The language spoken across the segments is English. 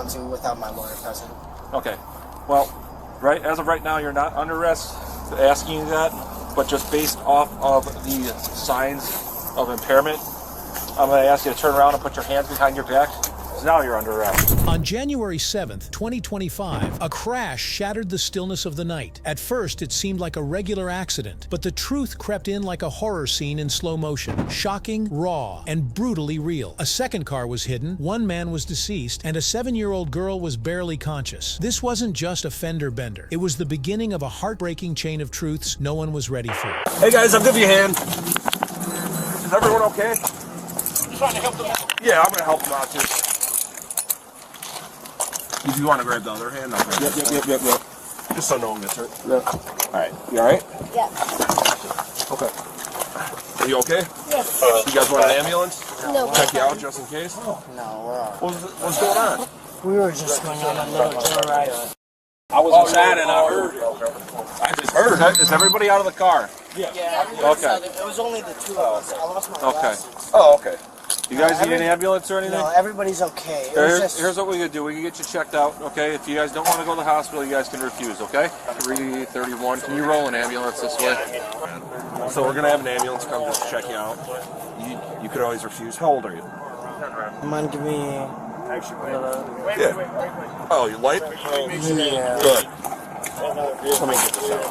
announcing without my lawyer present. Okay. Well, as of right now, you're not under arrest. Asking you that, but just based off of the signs of impairment, I'm going to ask you to turn around and put your hands behind your back. Now you're under arrest. On January 7th, 2025, a crash shattered the stillness of the night. At first, it seemed like a regular accident, but the truth crept in like a horror scene in slow motion. Shocking, raw, and brutally real. A second car was hidden, one man was deceased, and a 7-year-old girl was barely conscious. This wasn't just a fender bender. It was the beginning of a heartbreaking chain of truths no one was ready for. Hey guys, I'll give you a hand. Is everyone okay? I'm trying to help them out. Yeah, I'm going to help them out too. If you want to grab the other hand, I'll grab Yep. Just so no one gets hurt. Yeah. Alright. You alright? Yeah. Okay. Are you okay? Yes. You guys want an ambulance? No. Check you out just in case? No, we're all right. What's going on? We were just going on a little joyride. I was inside and I heard. I just heard. Is everybody out of the car? Yeah. Okay. It was only the two of us. I lost my glasses. Oh, okay. You guys need an ambulance or anything? No, everybody's okay. Here's what we could do. We can get you checked out, okay? If you guys don't want to go to the hospital, you guys can refuse, okay? 331. Can you roll an ambulance this way? So we're going to have an ambulance come just check you out. You could always refuse. How old are you? Mind give me Yeah. Oh, you light? Yeah. Good. Let me get this out.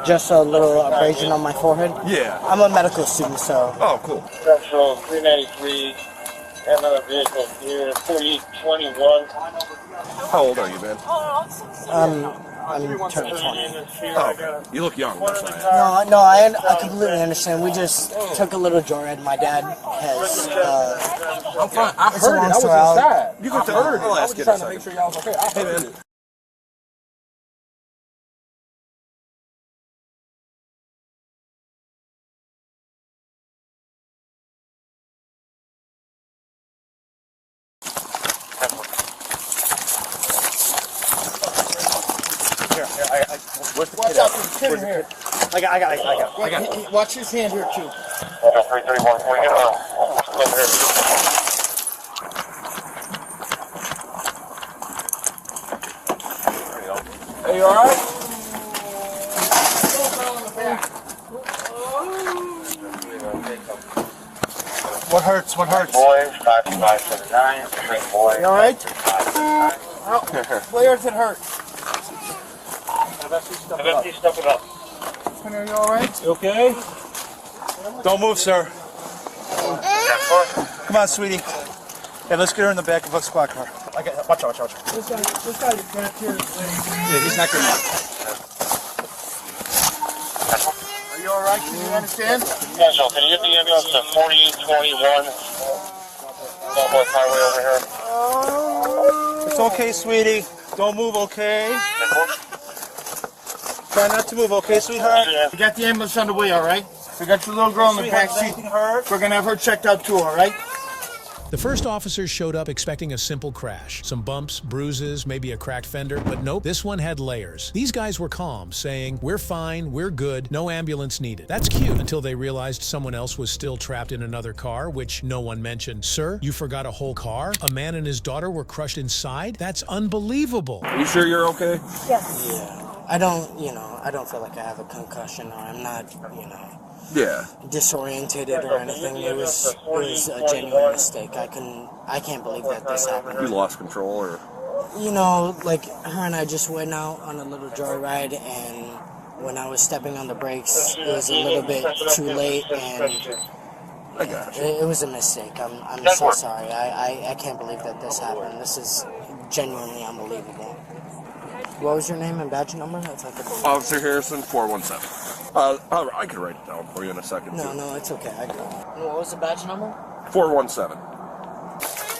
Just a little abrasion on my forehead. Yeah. I'm a medical student, so. Oh, cool. Central 393, another vehicle here, 4021. How old are you, Ben? I'm turning 20. Oh, okay. You look young. That's fine. No, I completely understand. We just took a little joyride. My dad has. I'm fine. I It's a heard it. long I was story. inside. You can tell her. I'll ask you in a trying to make second. sure y'all was okay. Hey, man. Watch out for the kid in here. I got. Watch his hand here too. 331, can we get over here? Hey, you alright? What hurts? What hurts? Boys, 5579, three boys. You alright? 5579. Where does it hurt? FFC, step it up. Are you alright? You okay? Don't move, sir. Yeah, of Come on, sweetie. Yeah, let's get her in the back of a squad car. Watch out. This guy back here. Yeah, he's not good enough. Are you alright? Can you understand? Yeah, so can you get the ambulance to 4821? Northwest Highway over here. It's okay, sweetie. Don't move, okay? Try not to move, okay, sweetheart? We got the ambulance on the way, alright? We got your little girl in the back seat. We're gonna have her checked out too, alright? The first officers showed up expecting a simple crash. Some bumps, bruises, maybe a cracked fender, but nope, this one had layers. These guys were calm, saying, "We're fine, we're good, no ambulance needed." That's cute, until they realized someone else was still trapped in another car, which no one mentioned. Sir, you forgot a whole car? A man and his daughter were crushed inside? That's unbelievable. Are you sure you're okay? Yes. Yeah. I don't feel like I have a concussion, or I'm not, Yeah. disorientated or anything. It was a genuine mistake. I can't believe that this You happened. lost control, or? Like her and I just went out on a little joyride, and when I was stepping on the brakes, it was a little bit too late, and I got you. it was a mistake. I'm so sorry. I can't believe that this happened. This is genuinely unbelievable. What was your name and badge number? If I could. Officer Harrison, 417. I can write it down for you in a second. No, it's okay. I got it. What was the badge number? 417.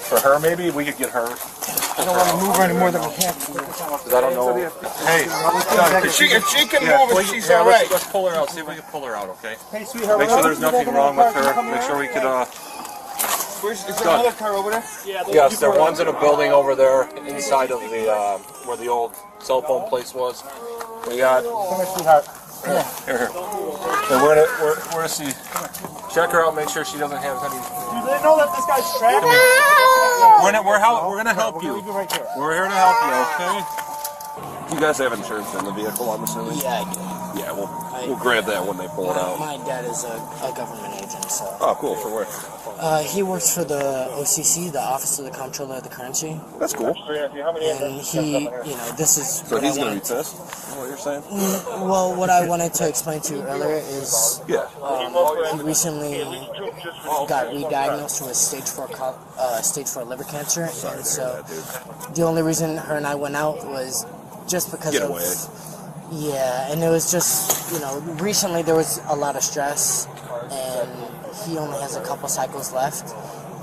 For her, maybe we could get her. I don't want to move her any more than we can. Because I don't know. Hey, If she can move, she's alright. Let's pull her out. See if we can pull her out, okay? Hey, sweetheart. Make sure there's nothing wrong with her. Make sure we could, Is there another car over there? Yes, there one's in a building over there inside of the, where the old cell phone place was. We got... Come here, sweetheart. Here. So we're gonna see. Check her out, make sure she doesn't have any... Do they know that this guy's trapped? We're gonna help you. We're here to help you, okay? You guys have insurance in the vehicle, I'm assuming? Yeah, I do. Yeah, we'll grab that when they pull it out. My dad is a government agent, so. Oh, cool. For where? He works for the OCC, the Office of the Comptroller of the Currency. That's cool. And he, this is. So he's gonna be pissed. Is what you're saying? Well, what I wanted to explain to you earlier is. Yeah. He recently got re-diagnosed with stage 4 liver cancer, and so the only reason her and I went out was just because Get of. away. Yeah, and it was just, recently there was a lot of stress, and he only has a couple cycles left,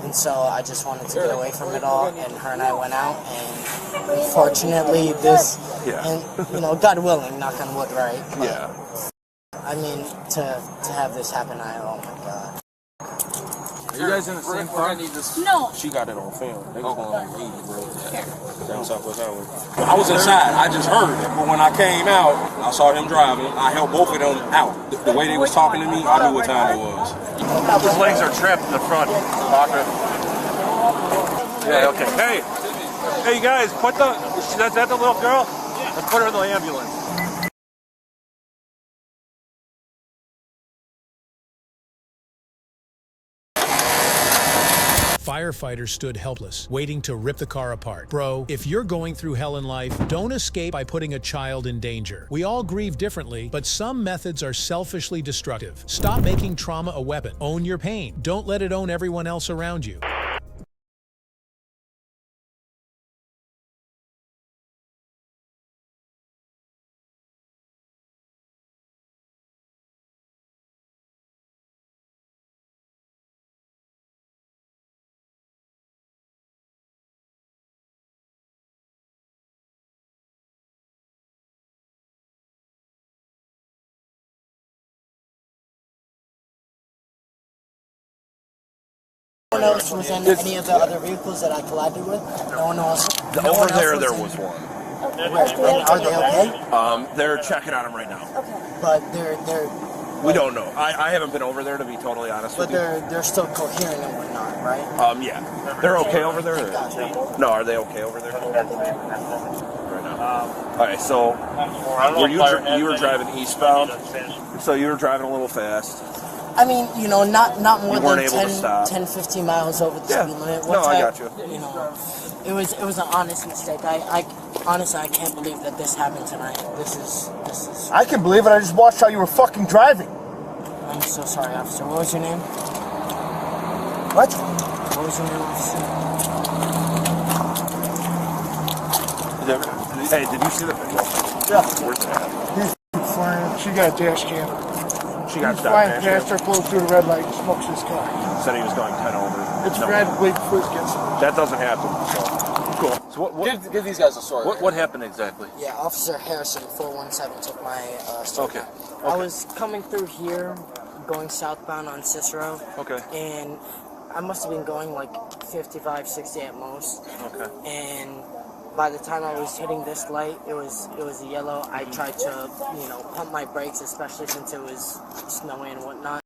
and so I just wanted to get away from it all, and her and I went out, and unfortunately this, and, God willing, knock on wood, right? But, Yeah. I mean, to have this happen, oh my God. Are you guys in the same car? No. She got it on film. They was going like 80, bro. Down Southwest Highway. I was inside. I just heard it. But when I came out, I saw him driving. I helped both of them out. The way they was talking to me, I knew what time it was. His legs are trapped in the front. Yeah, okay. Hey, you guys, that's the little girl? Let's put her in the ambulance. Firefighters stood helpless, waiting to rip the car apart. Bro, if you're going through hell in life, don't escape by putting a child in danger. We all grieve differently, but some methods are selfishly destructive. Stop making trauma a weapon. Own your pain. Don't let it own everyone else around you. No one else was in any of the other vehicles that I collided with? No one else? Over there was one. And are they okay? They're checking on him right now. Okay. But they're we don't know. I haven't been over there, to be totally honest with you. But they're still coherent and whatnot, right? Yeah. They're okay over there? Or? No, are they okay over there? Right now. Alright, so you were driving eastbound, so you were driving a little fast. I mean, not more than 10, 15 miles over the speed limit. I got you. It was an honest mistake. I honestly, I can't believe that this happened tonight. This is. I can believe it. I just watched how you were fucking driving. I'm so sorry, officer. What was your name? What? What was your name, officer? Hey, did you see the video? Yeah. Where's that? Flying. She got a dash cam. She got flying past her, blows through the red light, smokes his car. Said he was going 10 over. It's red, wait before it gets. That doesn't happen. So cool. So what Give these guys a story. What happened exactly? Yeah, Officer Harrison, 417, took my story. Okay. I was coming through here, going southbound on Cicero. Okay. And I must have been going like 55, 60 at most. Okay. And by the time I was hitting this light, it was a yellow. I tried to, pump my brakes, especially since it was snowing and whatnot.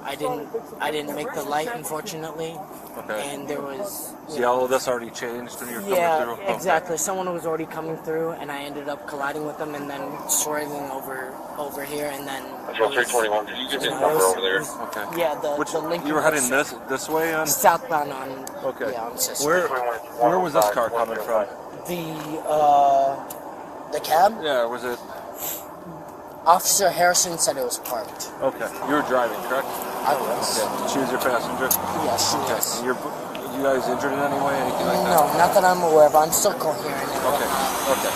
I didn't make the light, unfortunately. Okay. And there was. See, all of this already changed when you were coming through? Yeah, exactly. Someone was already coming through, and I ended up colliding with them and then swerving over here, and then. That's 321. Did you get his number over there? Okay. Yeah, the Lincoln. You were heading this way on? Southbound on. Okay. Yeah, on Cicero. Where was this car coming from? The cab? Yeah, was it? Officer Harrison said it was parked. Okay. You were driving, correct? I was. Yeah. She was your passenger? Yes, she was. And you guys injured in any way, anything like that? No, not that I'm aware of. I'm still coherent. Okay.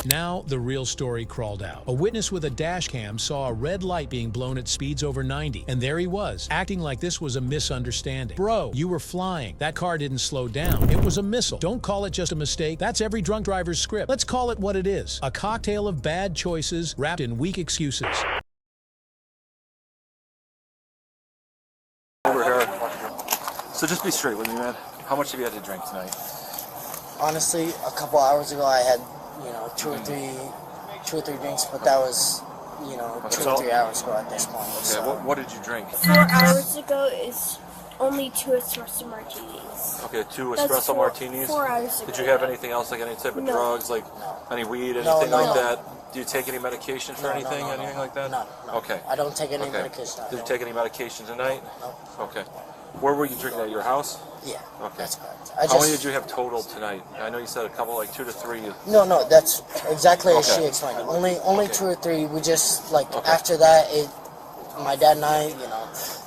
Now the real story crawled out. A witness with a dash cam saw a red light being blown at speeds over 90, and there he was, acting like this was a misunderstanding. Bro, you were flying. That car didn't slow down. It was a missile. Don't call it just a mistake. That's every drunk driver's script. Let's call it what it is. A cocktail of bad choices wrapped in weak excuses. Over here. So just be straight with me, man. How much have you had to drink tonight? Honestly, a couple hours ago I had, two or three drinks, but that was, 2 or 3 hours ago at this point. Okay, So. what did you drink? 4 hours ago is only 2 espresso martinis. Okay, 2 That's espresso 4 martinis. 4 hours ago. Did you have anything else, like any type of No. drugs, like any weed, anything No, like no. that? Do you take any medication for anything, anything like that? No. Okay. I don't take any Okay. medication. Did you take any medication tonight? No. Okay. Where were you drinking at your house? Yeah. Okay. That's correct. How many did you have total tonight? I know you said a couple, like 2 to 3. No, that's exactly as Okay. she explained. Only 2 or 3. We just like Okay. after that, my dad and I,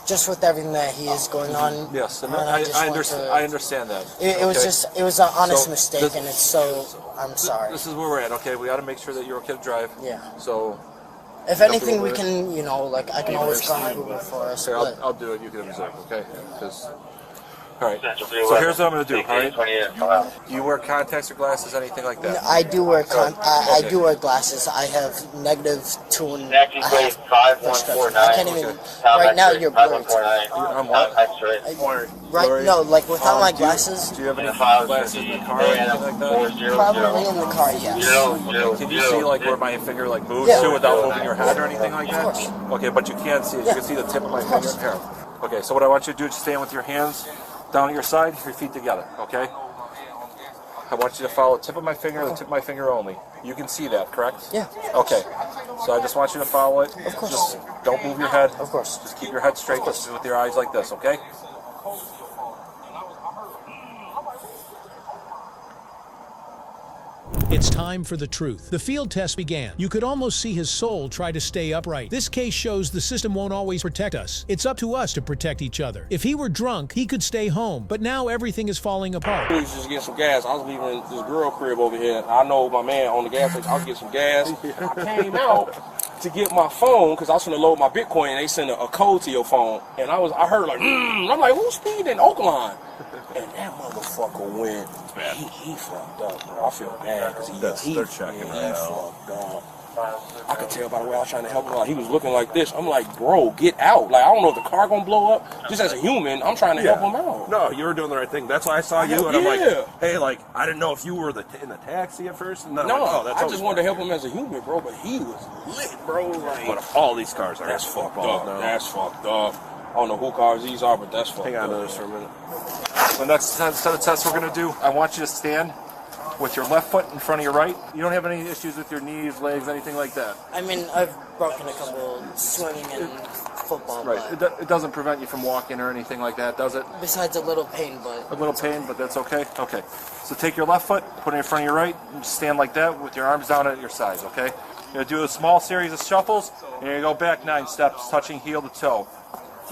just with everything that he is going on. Yes, and her I just want understand. to- I understand that. It was Okay. just it was an honest So, mistake, this- and it's so I'm sorry. This is where we're at. Okay, we got to make sure that you're okay to drive. Yeah. So. If anything, we can I can always call an Uber for us. Here, But I'll do it. You can observe, okay? All right. So here's what I'm going to do. All right. Do you wear contacts or glasses, anything like that? I do wear I Okay. do wear glasses. I have -2 and Taxi I plate have 5149. I can't even. Right now, you're blurry. I'm what? Right? No, like without my glasses, Do you have any glasses in the car or anything like that? probably in the car. Yes. Can you see like where my finger like moves Yeah. to without moving your head or anything like that? Of course. Okay, but you can see it. You Yeah. can see the tip of my Of finger. course. Here. Okay, so what I want you to do is stand with your hands down at your side, your feet together, okay? I want you to follow the tip of my finger, the tip of my finger only. You can see that, correct? Yeah. Okay. So I just want you to follow it. Of course. Just don't move your head. Of course. Just keep your head straight, just with your eyes like this, okay? It's time for the truth. The field test began. You could almost see his soul try to stay upright. This case shows the system won't always protect us. It's up to us to protect each other. If he were drunk, he could stay home, but now everything is falling apart. I was just getting some gas. I was leaving this girl crib over here. I know my man on the gas station. I was getting some gas. I came out to get my phone because I was going to load my Bitcoin and they sent a code to your phone. And I heard like, I'm like, who's speeding in Oakland? And that motherfucker went, he fucked up, bro. I feel bad because he fucked up. I could tell by the way I was trying to help him out. He was looking like this. I'm like, bro, get out. Like, I don't know if the car gonna blow up. Just as a human, I'm trying to help him out. No, you were doing the right thing. That's why I saw you, and I'm like, hey, like, I didn't know if you were in the taxi at first. And then No, I'm like, oh, that's I just wanted to help him as a human, bro, but he was lit, bro. Like, But if all these cars are that's fucked involved up. now. That's fucked up. I don't know who cars these are, but that's fucked Hang on to up. this for a minute. The next set of tests we're going to do, I want you to stand with your left foot in front of your right. You don't have any issues with your knees, legs, anything like that. I mean, I've broken a couple swimming and football, Right. but It doesn't prevent you from walking or anything like that, does it? besides a little pain, but A little pain, but that's okay? Okay. So take your left foot, put it in front of your right, and just stand like that with your arms down at your sides, okay? You're going to do a small series of shuffles, and you're going to go back 9 steps, touching heel to toe.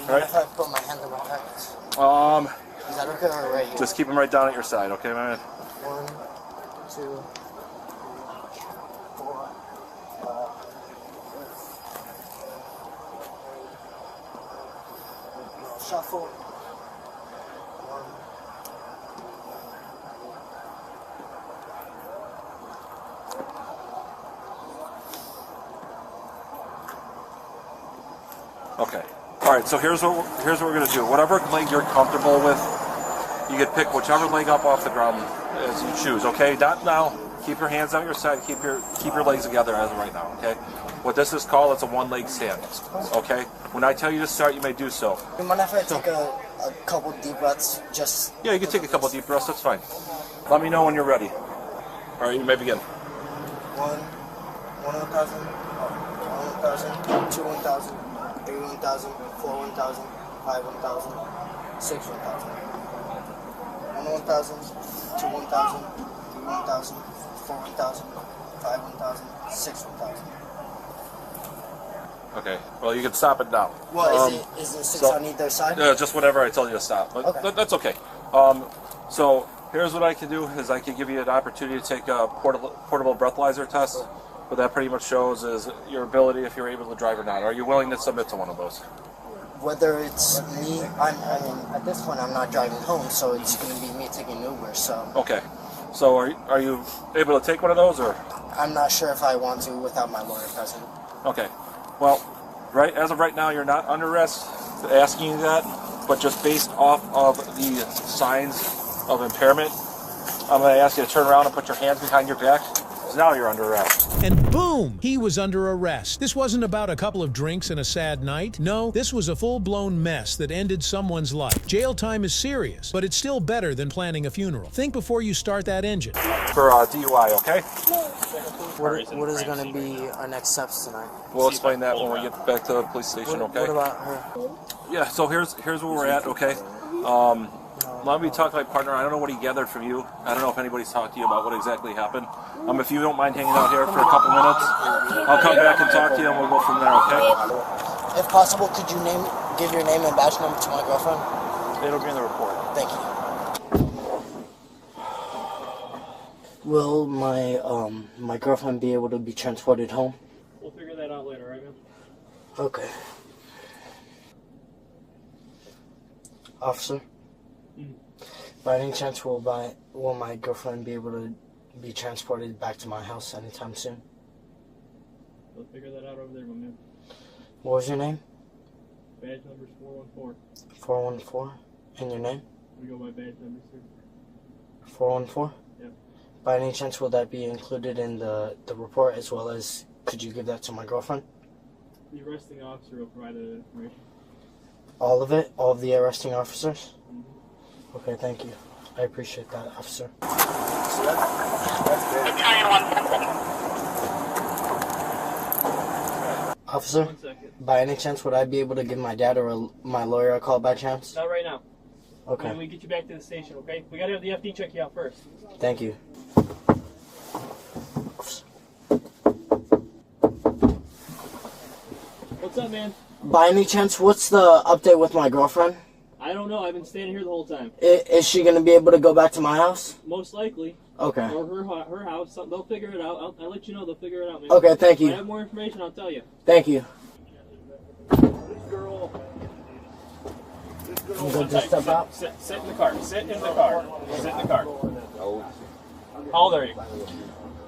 even if I put my hands on my pockets, is that okay or right here? Just keep them right down at your side, okay, my man? 1, 2, 4, 5. Shuffle. 1. Okay. All right. So here's what we're gonna do. Whatever leg you're comfortable with, you can pick whichever leg up off the ground as you choose. Okay. Not now. Keep your hands out your side. Keep your legs together as of right now. Okay. What this is called, it's a one-leg stand. Okay. When I tell you to start, you may do so. You mind if I take a couple deep breaths? Just Yeah, you can take a couple deep breaths. That's fine. Let me know when you're ready. All right. You may begin. 1,000, 1,000, 2 1,000, 3 1,000, 4 1,000, 5 1,000, 6 1,000. 1 1,000, 2 1,000, 3 1,000, 4 1,000, 5 1,000, 6 1,000. Okay. Well, you can stop it now. Well, is it 6 on either side? Just whatever I tell you to stop. But Okay. that's okay. So here's what I can do is I can give you an opportunity to take a portable breathalyzer test. What that pretty much shows is your ability if you're able to drive or not. Are you willing to submit to one of those? Whether it's me, I mean, at this point I'm not driving home, so it's going to be me taking Uber, so Okay. So are you able to take one of those or? I'm not sure if I want to without my lawyer present. Okay. Well, as of right now, you're not under arrest. Asking you that, but just based off of the signs of impairment, I'm going to ask you to turn around and put your hands behind your back. Now you're under arrest. And boom, he was under arrest. This wasn't about a couple of drinks and a sad night. No, this was a full-blown mess that ended someone's life. Jail time is serious, but it's still better than planning a funeral. Think before you start that engine. For DUI, okay? What is going to be our next steps tonight? We'll explain that when we get back to the police station, okay? What about her? Yeah, so here's where we're at, okay? Let me talk to my partner. I don't know what he gathered from you. I don't know if anybody's talked to you about what exactly happened. If you don't mind hanging out here for a couple minutes, I'll come back and talk to you and we'll go from there, okay? If possible, could you give your name and badge number to my girlfriend? It'll be in the report. Thank you. Will my girlfriend be able to be transported home? We'll figure that out later, right, man? Okay. Officer? By any chance, will my girlfriend be able to be transported back to my house anytime soon? We'll figure that out over there, my man. What was your name? Badge number's 414. 414? And your name? We go by badge number, sir. 414? Yep. By any chance, will that be included in the report, as well as, could you give that to my girlfriend? The arresting officer will provide that information. All of it? All of the arresting officers? Mm-hmm. Okay, thank you. I appreciate that, officer. Officer, 1 second. by any chance, would I be able to give my dad or my lawyer a call by chance? Not right now. Okay. When we get you back to the station, okay? We gotta have the FD check you out first. Thank you. What's up, man? By any chance, what's the update with my girlfriend? I don't know. I've been standing here the whole time. Is she going to be able to go back to my house? Most likely. Okay. Or her house. They'll figure it out. I'll let you know. They'll figure it out, man. Okay, thank you. If I have more information, I'll tell you. Thank you. This girl. I'm going to step out. Sit in the car. Sit in the car. Sit in the car. How old are you?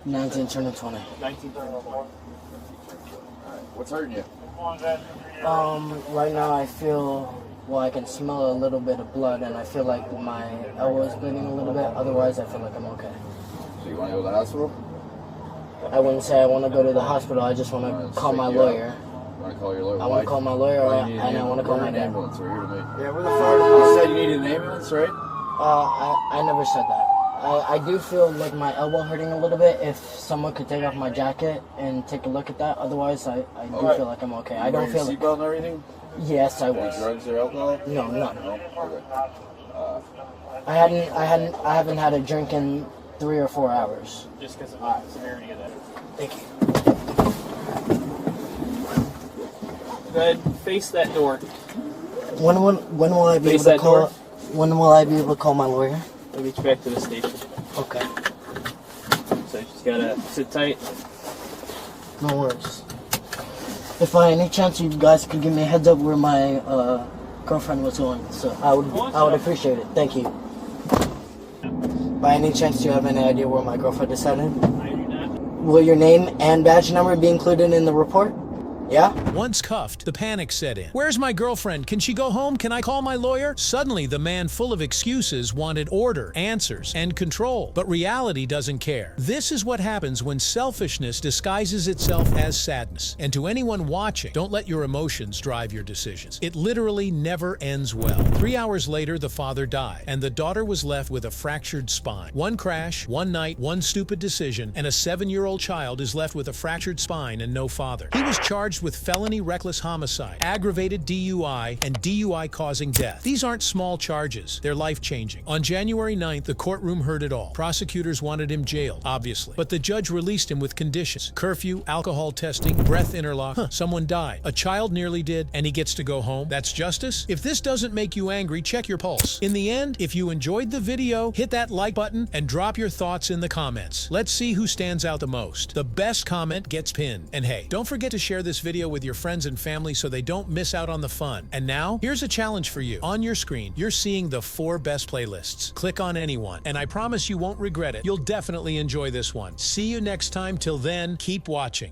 19 turning 20. 19 turning 20. What's hurting you? Right now I feel, well, I can smell a little bit of blood, and I feel like my elbow is bleeding a little bit. Otherwise, I feel like I'm okay. So you want to go to the hospital? I wouldn't say I want to go to the hospital. I just want to call my lawyer. You want to call your lawyer? I want to call my lawyer, and I want to call my dad. Ambulance. We're here to make. Yeah, we're the fire department. You said you needed an ambulance, right? I never said that. I do feel like my elbow hurting a little bit. If someone could take off my jacket and take a look at that. Otherwise, I do feel like I'm okay. I don't feel like... seatbelt and everything? Yes, I was. Any drugs or alcohol? No, none. No? Okay. I haven't had a drink in 3 or 4 hours. Just because of the severity of that. Thank you. Go ahead, face that door. When will I be Face able to that call? door. When will I be able to call my lawyer? I'll get you back to the station. Okay. So you just gotta sit tight. No worries. If by any chance you guys could give me a heads up where my girlfriend was going, so I would appreciate it. Thank you. By any chance, do you have any idea where my girlfriend is headed? I do not. Will your name and badge number be included in the report? Yeah? Once cuffed, the panic set in. Where's my girlfriend? Can she go home? Can I call my lawyer? Suddenly, the man full of excuses wanted order, answers, and control. But reality doesn't care. This is what happens when selfishness disguises itself as sadness. And to anyone watching, don't let your emotions drive your decisions. It literally never ends well. 3 hours later, the father died, and the daughter was left with a fractured spine. One crash, one night, one stupid decision, and a 7-year-old child is left with a fractured spine and no father. He was charged with felony reckless homicide, aggravated DUI, and DUI causing death. These aren't small charges. They're life-changing. On January 9th, the courtroom heard it all. Prosecutors wanted him jailed, obviously. But the judge released him with conditions. Curfew, alcohol testing, breath interlock. Someone died. A child nearly did, and he gets to go home. That's justice? If this doesn't make you angry, check your pulse. In the end, if you enjoyed the video, hit that like button and drop your thoughts in the comments. Let's see who stands out the most. The best comment gets pinned. And hey, don't forget to share this video with your friends and family so they don't miss out on the fun. And now, here's a challenge for you. On your screen, you're seeing the 4 best playlists. Click on any one, and I promise you won't regret it. You'll definitely enjoy this one. See you next time. Till then, keep watching.